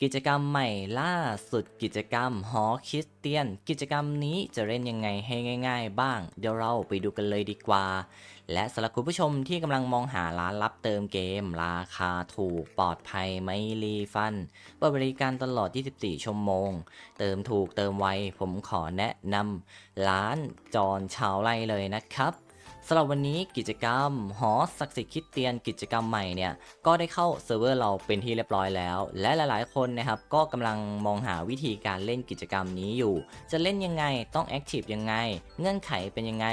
กิจกรรมใหม่ล่าสุดกิจกรรมหอคริสเตียนกิจกรรมนี้จะเล่นยังไงให้ง่ายๆบ้างเดี๋ยวเราไปดูกันเลยดีกว่าและสำหรับคุณผู้ชมที่กำลังมองหาร้านรับเติมเกมราคาถูกปลอดภัยไม่รีฟันเปิดบริการตลอด 24 ชั่วโมงเติมถูกเติมไวผมขอแนะนำร้านจอนชาวไร่เลยนะครับสำหรับวันนี้กิจกรรมหอศักดิ์สิทธิ์คริสเตียนกิจกรรมใหม่เนี่ยก็ได้เข้าเซิร์ฟเวอร์เราเป็นที่เรียบร้อยแล้วและหลายๆคนนะครับก็กำลังมองหาวิธีการเล่นกิจกรรมนี้อยู่จะเล่นยังไงต้องแอคทีฟยังไงเงื่อนไขเป็นยังไง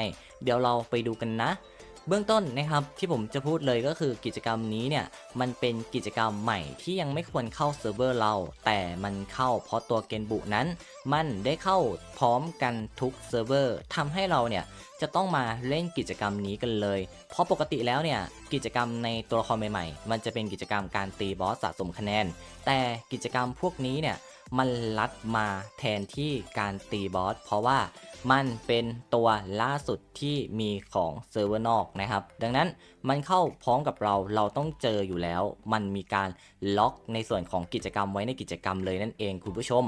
เดี๋ยวเราไปดูกันนะเบื้องต้นนะครับที่ผมจะพูดเลยก็คือกิจกรรมนี้เนี่ยมันเป็นกิจกรรมใหม่ที่ยังไม่ควรเข้าเซิร์ฟเวอร์เราแต่มันเข้าเพราะตัวเกนบุนั้นมันได้เข้าพร้อมกันทุกเซิร์ฟเวอร์ทำให้เราเนี่ยจะต้องมาเล่นกิจกรรมนี้กันเลยเพราะปกติแล้วเนี่ยกิจกรรมในตัวละครใหม่ๆมันจะเป็นกิจกรรมการตีบอสสะสมคะแนนแต่กิจกรรมพวกนี้เนี่ยมันลัดมาแทนที่การตีบอสเพราะว่ามันเป็นตัวล่าสุดที่มีของเซิร์ฟเวอร์นอกนะครับดังนั้นมันเข้าพร้อมกับเราต้องเจออยู่แล้วมันมีการล็อกในส่วนของกิจกรรมไว้ในกิจกรรมเลยนั่นเองคุณผู้ชม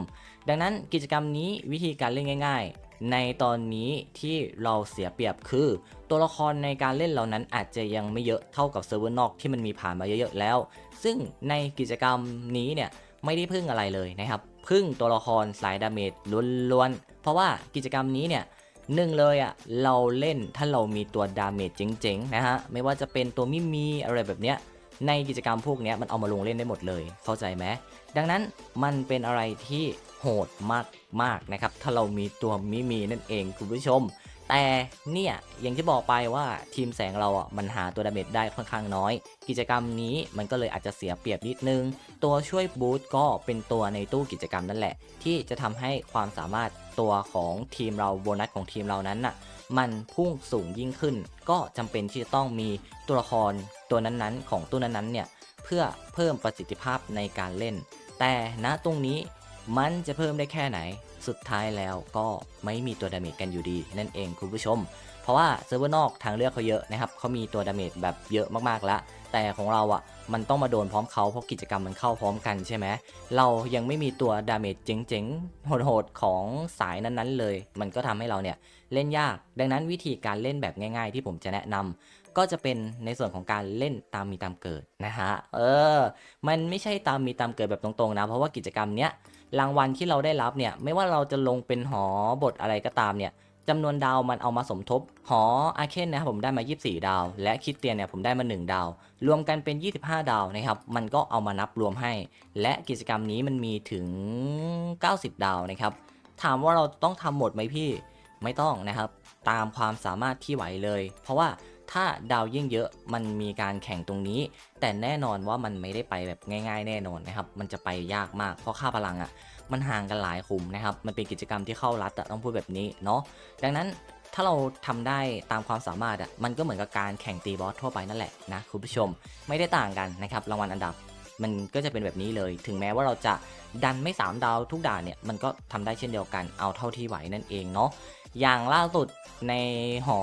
ดังนั้นกิจกรรมนี้วิธีการเล่นง่ายๆในตอนนี้ที่เราเสียเปรียบคือตัวละครในการเล่นเรานั้นอาจจะยังไม่เยอะเท่ากับเซิร์ฟเวอร์นอกที่มันมีผ่านมาเยอะๆแล้วซึ่งในกิจกรรมนี้เนี่ยไม่ได้พึ่งอะไรเลยนะครับพึ่งตัวละครสายดาเมจล้วนๆเพราะว่ากิจกรรมนี้เนี่ยหนึ่งเลยอ่ะเราเล่นถ้าเรามีตัวดาเมจเจ๋งๆนะฮะไม่ว่าจะเป็นตัวมิมีอะไรแบบเนี้ยในกิจกรรมพวกนี้มันเอามาลงเล่นได้หมดเลยเข้าใจไหมดังนั้นมันเป็นอะไรที่โหดมากๆนะครับถ้าเรามีตัวมิมีนั่นเองคุณผู้ชมแต่เนี่ยอย่างที่บอกไปว่าทีมแสงเราอ่ะมันหาตัวดาเมจได้ค่อนข้างน้อยกิจกรรมนี้มันก็เลยอาจจะเสียเปรียบนิดนึงตัวช่วยบูสต์ก็เป็นตัวในตู้กิจกรรมนั่นแหละที่จะทำให้ความสามารถตัวของทีมเราโบนัสของทีมเรานั้นน่ะมันพุ่งสูงยิ่งขึ้นก็จำเป็นที่จะต้องมีตัวละครตัวนั้นๆของตู้นั้นๆเนี่ยเพื่อเพิ่มประสิทธิภาพในการเล่นแต่ณตรงนี้มันจะเพิ่มได้แค่ไหนสุดท้ายแล้วก็ไม่มีตัวดาเมจกันอยู่ดีนั่นเองคุณผู้ชมเพราะว่าเซิร์ฟเวอร์นอกทางเลือกเขาเยอะนะครับเขามีตัวดาเมจแบบเยอะมากๆแล้วแต่ของเราอ่ะมันต้องมาโดนพร้อมเขาเพราะกิจกรรมมันเข้าพร้อมกันใช่ไหมเรายังไม่มีตัวดาเมจเจ๋งๆโหดๆของสายนั้นๆเลยมันก็ทำให้เราเนี่ยเล่นยากดังนั้นวิธีการเล่นแบบง่ายๆที่ผมจะแนะนำก็จะเป็นในส่วนของการเล่นตามมีตามเกิดนะฮะมันไม่ใช่ตามมีตามเกิดแบบตรงๆนะเพราะว่ากิจกรรมเนี้ยรางวัลที่เราได้รับเนี่ยไม่ว่าเราจะลงเป็นหอบทอะไรก็ตามเนี่ยจำนวนดาวมันเอามาสมทบหออาเคนนะครับผมได้มา24ดาวและคริสเตียนเนี่ยผมได้มา1ดาวรวมกันเป็น25ดาวนะครับมันก็เอามานับรวมให้และกิจกรรมนี้มันมีถึง90ดาวนะครับถามว่าเราต้องทำหมดไหมพี่ไม่ต้องนะครับตามความสามารถที่ไหวเลยเพราะว่าถ้าดาวยิ่งเยอะมันมีการแข่งตรงนี้แต่แน่นอนว่ามันไม่ได้ไปแบบง่ายๆแน่นอนนะครับมันจะไปยากมากเพราะค่าพลังอ่ะมันห่างกันหลายขุมนะครับมันเป็นกิจกรรมที่เข้ารัดอะต้องพูดแบบนี้เนาะดังนั้นถ้าเราทำได้ตามความสามารถอ่ะมันก็เหมือนกับการแข่งตีบอสทั่วไปนั่นแหละนะคุณผู้ชมไม่ได้ต่างกันนะครับรางวัลอันดับมันก็จะเป็นแบบนี้เลยถึงแม้ว่าเราจะดันไม่3ดาวทุกด่านเนี่ยมันก็ทำได้เช่นเดียวกันเอาเท่าที่ไหวนั่นเองเนาะอย่างล่าสุดในหอ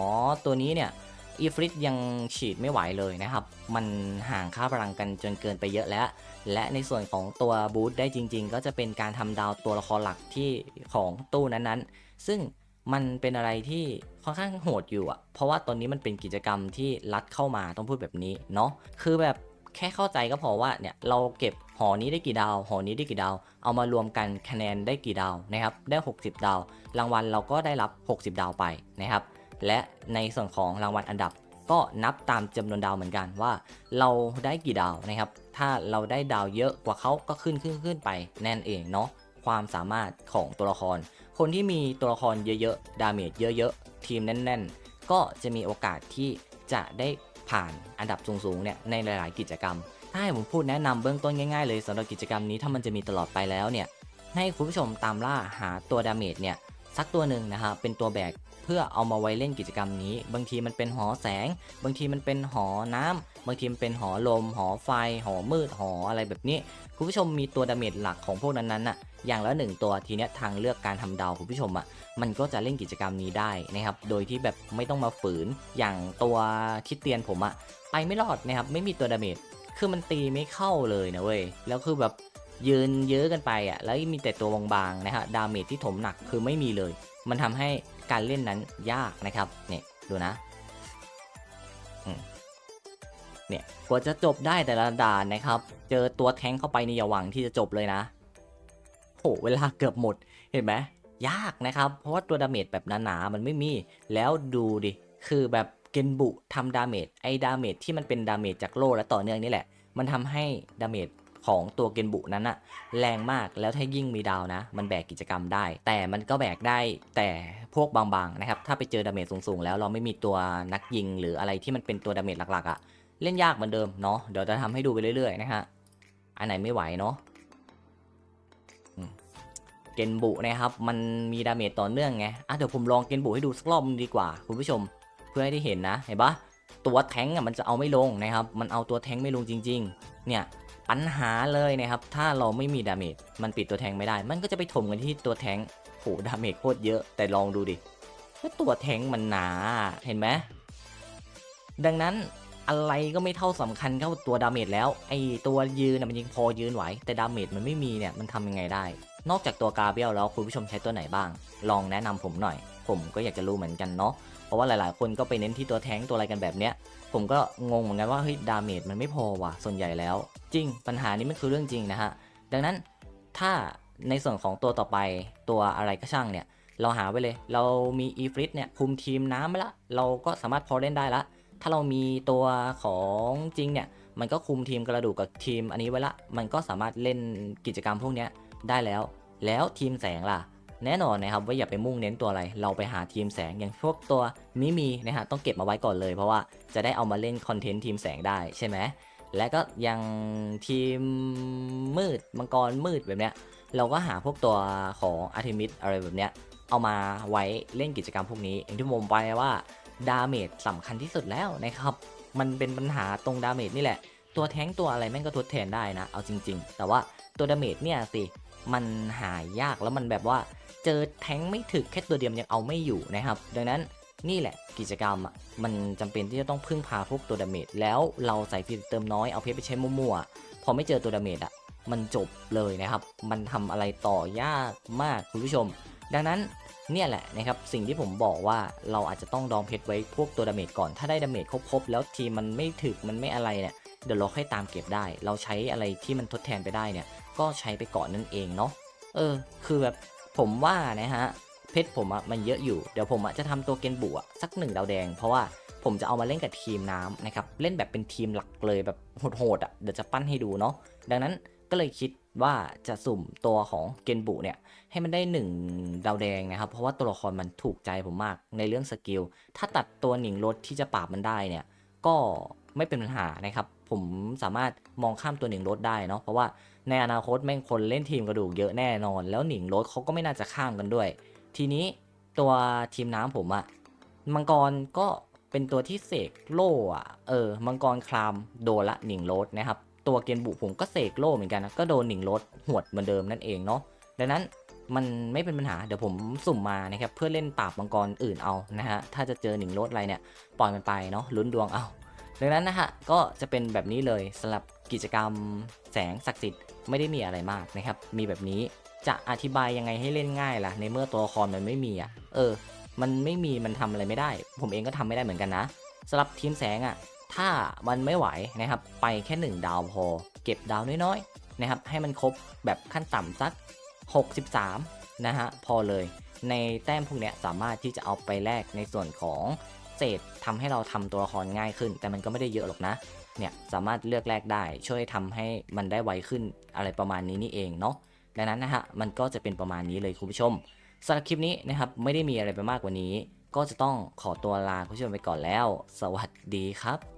ตัวนี้เนี่ยอีฟริตยังฉีดไม่ไหวเลยนะครับมันห่างค่าพลังกันจนเกินไปเยอะแล้วและในส่วนของตัวบูทได้จริงๆก็จะเป็นการทำดาวตัวละครหลักที่ของตู้นั้นๆซึ่งมันเป็นอะไรที่ค่อนข้างโหดอยู่อ่ะเพราะว่าตอนนี้มันเป็นกิจกรรมที่รัดเข้ามาต้องพูดแบบนี้เนาะคือแบบแค่เข้าใจก็พอว่าเนี่ยเราเก็บหอนี้ได้กี่ดาวหอนี้ได้กี่ดาวเอามารวมกันคะแนนได้กี่ดาวนะครับได้60ดาวรางวัลเราก็ได้รับ60ดาวไปนะครับและในส่วนของรางวัลอันดับก็นับตามจำนวนดาวเหมือนกันว่าเราได้กี่ดาวนะครับถ้าเราได้ดาวเยอะกว่าเขาก็ขึ้นไปแน่นเองเนาะความสามารถของตัวละครคนที่มีตัวละครเยอะๆดาเมจเยอะๆทีมแน่นๆก็จะมีโอกาสที่จะได้ผ่านอันดับสูงๆเนี่ยในหลายๆกิจกรรมถ้าให้ผมพูดแนะนำเบื้องต้นง่ายๆเลยสำหรับกิจกรรมนี้ถ้ามันจะมีตลอดไปแล้วเนี่ยให้คุณผู้ชมตามล่าหาตัวดาเมจเนี่ยสักตัวหนึ่งนะครับเป็นตัวแบกเพื่อเอามาไว้เล่นกิจกรรมนี้บางทีมันเป็นหอแสงบางทีมันเป็นหอน้ำบางทีมันเป็นหอลมหอไฟหอมืดหออะไรแบบนี้คุณผู้ชมมีตัวดาเมจหลักของพวกนั้นๆน่ะอย่างละ1ตัวทีเนี้ยทางเลือกการทำดาวคุณผู้ชมอ่ะมันก็จะเล่นกิจกรรมนี้ได้นะครับโดยที่แบบไม่ต้องมาฝืนอย่างตัวคริสเตียนผมอ่ะไปไม่รอดนะครับไม่มีตัวดาเมจคือมันตีไม่เข้าเลยนะเว้ยแล้วคือแบบ ยืนเยอะกันไปอ่ะแล้วมีแต่ตัวบางๆนะฮะดาเมจที่ถมหนักคือไม่มีเลยมันทำให้การเล่นนั้นยากนะครับเนี่ยดูนะเนี่ยกว่าจะจบได้แต่ละด่านนะครับเจอตัวแท้งเข้าไปนี่อย่าหวังที่จะจบเลยนะโหเวลาเกือบหมดเห็นไหมยากนะครับเพราะว่าตัวดาเมจแบบหนาๆมันไม่มีแล้วดูดิคือแบบเกนบุทำดาเมจไอ้ดาเมจที่มันเป็นดาเมจจากโล่และต่อเนื่องนี่แหละมันทำให้ดาเมจของตัวเกนบุนั้นอะแรงมากแล้วถ้ายิ่งมีดาวนะมันแบกกิจกรรมได้แต่มันก็แบกได้แต่พวกบางๆนะครับถ้าไปเจอดาเมจสูงๆแล้วเราไม่มีตัวนักยิงหรืออะไรที่มันเป็นตัวดาเมจหลักๆอะเล่นยากเหมือนเดิมเนาะเดี๋ยวจะทำให้ดูไปเรื่อยๆนะฮะอันไหนไม่ไหวเนาะเกนบุนะครับมันมีดาเมจต่อเนื่องไงเดี๋ยวผมลองเกนบุให้ดูสักรอบนึงดีกว่าคุณผู้ชมเพื่อให้ได้เห็นนะเห็นปะตัวแทงมันจะเอาไม่ลงนะครับมันเอาตัวแทงไม่ลงจริงๆเนี่ยปัญหาเลยนะครับถ้าเราไม่มีดาเมจมันปิดตัวแทงไม่ได้มันก็จะไปถมกันที่ตัวแทงโหดาเมจโคตรเยอะแต่ลองดูดิว่าตัวแทงมันหนาเห็นไหมดังนั้นอะไรก็ไม่เท่าสำคัญเท่าตัวดาเมจแล้วไอตัวยืนมันยังพอยืนไหวแต่ดาเมจมันไม่มีเนี่ยมันทำยังไงได้นอกจากตัวกาเบรียลแล้วคุณผู้ชมใช้ตัวไหนบ้างลองแนะนำผมหน่อยผมก็อยากจะรู้เหมือนกันเนาะเพราะว่าหลายๆคนก็ไปเน้นที่ตัวแท้งตัวอะไรกันแบบเนี้ยผมก็งงเหมือนกันว่าเฮ้ยดาเมจมันไม่พอว่ะส่วนใหญ่แล้วจริงปัญหานี้มันคือเรื่องจริงนะฮะดังนั้นถ้าในส่วนของตัวต่อไปตัวอะไรก็ช่างเนี่ยเราหาไว้เลยเรามีอีฟริตเนี่ยคุมทีมน้ำไปละเราก็สามารถพอเล่นได้ละถ้าเรามีตัวของจริงเนี่ยมันก็คุมทีมกระดูกกับทีมอันนี้ไว้ละมันก็สามารถเล่นกิจกรรมพวกนี้ได้แล้วทีมแสงล่ะแน่นอนนะครับว่าอย่าไปมุ่งเน้นตัวอะไรเราไปหาทีมแสงอย่างพวกตัวมีนะฮะต้องเก็บมาไว้ก่อนเลยเพราะว่าจะได้เอามาเล่นคอนเทนต์ทีมแสงได้ใช่ไหมและก็ยังทีมมืดมังกรมืดแบบเนี้ยเราก็หาพวกตัวของอาร์เทมิสอะไรแบบเนี้ยเอามาไว้เล่นกิจกรรมพวกนี้อย่างที่ผมไปว่าดาเมจสำคัญที่สุดแล้วนะครับมันเป็นปัญหาตรงดาเมจนี่แหละตัวแท้งตัวอะไรแม่งก็ทดแทนได้นะเอาจริงๆแต่ว่าตัวดาเมจเนี่ยสิมันหายากแล้วมันแบบว่าเจอแท้งไม่ถึกแค่ตัวเดียวยังเอาไม่อยู่นะครับดังนั้นนี่แหละกิจกรรมมันจำเป็นที่จะต้องพึ่งพาพวกตัวดาเมจแล้วเราใส่ฟีเติมน้อยเอาเพชรไปใช้มั่วๆพอไม่เจอตัวดาเมจมันจบเลยนะครับมันทำอะไรต่อยากมากคุณผู้ชมดังนั้นเนี่ยแหละนะครับสิ่งที่ผมบอกว่าเราอาจจะต้องดองเพชรไว้พวกตัวดาเมจก่อนถ้าได้ดาเมจครบๆแล้วทีมมันไม่ถึกมันไม่อะไรเนี่ยเดี๋ยวเราค่อยตามเก็บได้เราใช้อะไรที่มันทดแทนไปได้เนี่ยก็ใช้ไปก่อนนั่นเองเนาะคือแบบผมว่านะฮะเพชรผมมันเยอะอยู่เดี๋ยวผมจะทำตัวเกนบุสัก1 ดาวแดงเพราะว่าผมจะเอามาเล่นกับทีมน้ำนะครับเล่นแบบเป็นทีมหลักเลยแบบโหดๆเดี๋ยวจะปั้นให้ดูเนาะดังนั้นก็เลยคิดว่าจะสุ่มตัวของเกนบุเนี่ยให้มันได้1 ดาวแดงนะครับเพราะว่าตัวละครมันถูกใจผมมากในเรื่องสกิลถ้าตัดตัวหนิงรถที่จะปราบมันได้เนี่ยก็ไม่เป็นปัญหานะครับผมสามารถมองข้ามตัวหนิงรถได้เนาะเพราะว่าในอนาคตแม่งคนเล่นทีมกระดูกเยอะแน่นอนแล้วหนิงรถเขาก็ไม่น่าจะข้ามกันด้วยทีนี้ตัวทีมน้ำผมมังกรก็เป็นตัวที่เสกโล่มังกรคลามโดนละหนิงรถนะครับตัวเกนบุผมก็เสกโล่เหมือนกันนะก็โดนหนิงรถหวดเหมือนเดิมนั่นเองเนาะดังนั้นมันไม่เป็นปัญหาเดี๋ยวผมสุ่มมานะครับเพื่อเล่นปราบมังกรอื่นเอานะฮะถ้าจะเจอหนิงรถอะไรเนี่ยปล่อยมันไปเนาะลุ้นดวงเอาดังนั้นนะฮะก็จะเป็นแบบนี้เลยสำหรับกิจกรรมแสงศักดิ์สิทธิ์ไม่ได้มีอะไรมากนะครับมีแบบนี้จะอธิบายยังไงให้เล่นง่ายล่ะในเมื่อตัวละครมันไม่มีมันไม่มีมันทำอะไรไม่ได้ผมเองก็ทำไม่ได้เหมือนกันนะสำหรับทีมแสงถ้ามันไม่ไหวนะครับไปแค่1 ดาวพอเก็บดาวน้อยๆนะครับให้มันครบแบบขั้นต่ำสัก63นะฮะพอเลยในแต้มพวกนี้สามารถที่จะเอาไปแลกในส่วนของเศษทำให้เราทำตัวละครง่ายขึ้นแต่มันก็ไม่ได้เยอะหรอกนะเนี่ยสามารถเลือกแลกได้ช่วยทำให้มันได้ไวขึ้นอะไรประมาณนี้นี่เองเนาะดังนั้นนะฮะมันก็จะเป็นประมาณนี้เลยคุณผู้ชมสำหรับคลิปนี้นะครับไม่ได้มีอะไรไปมากกว่านี้ก็จะต้องขอตัวลาคุณผู้ชมไปก่อนแล้วสวัสดีครับ